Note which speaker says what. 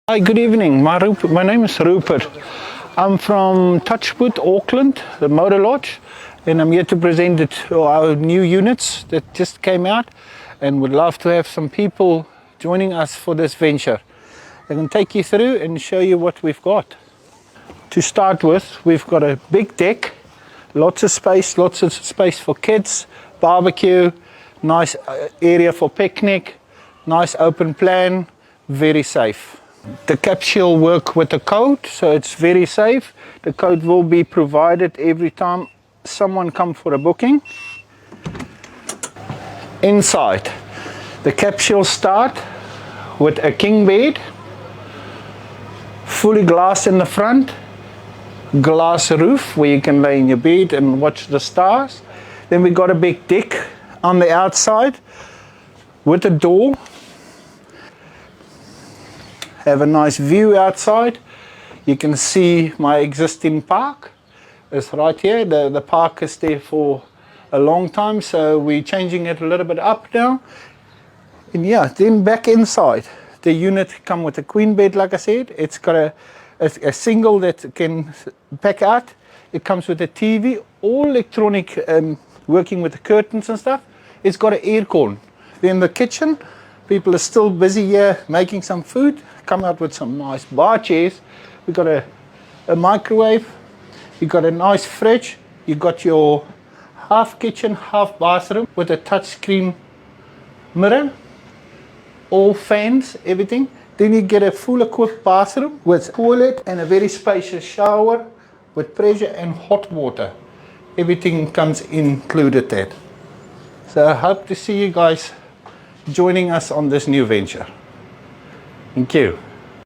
Speaker 1: Hi, good evening. My name is Rupert. I'm from Touchwood, Auckland, the Motor Lodge, and I'm here to present our new units that just came out, and would love to have some people joining us for this venture. I can take you through and show you what we've got. To start with, we've got a big deck, lots of space for kids, barbecue, nice area for picnic, nice open plan, very safe. The capsule work with the code, so it's very safe. The code will be provided every time someone comes for a booking. Inside, the capsule start with a king bed, fully glass in the front, glass roof where you can lay in your bed and watch the stars. Then we got a big deck on the outside with a door. Have a nice view outside. You can see my existing park. It's right here. The park is there for a long time, so we're changing it a little bit up now. And yeah, then back inside, the unit come with a queen bed, like I said. It's got a single that can pack out. It comes with a TV, all electronic, working with the curtains and stuff. It's got an air con. Then the kitchen, people are still busy here making some food. Come out with some nice bar chairs. We've got a microwave. You've got a nice fridge. You've got your half kitchen, half bathroom with a touchscreen mirror, all fans, everything. Then you get a full equipped bathroom with toilet and a very spacious shower with pressure and hot water. Everything comes included there. So I hope to see you guys joining us on this new venture. Thank you.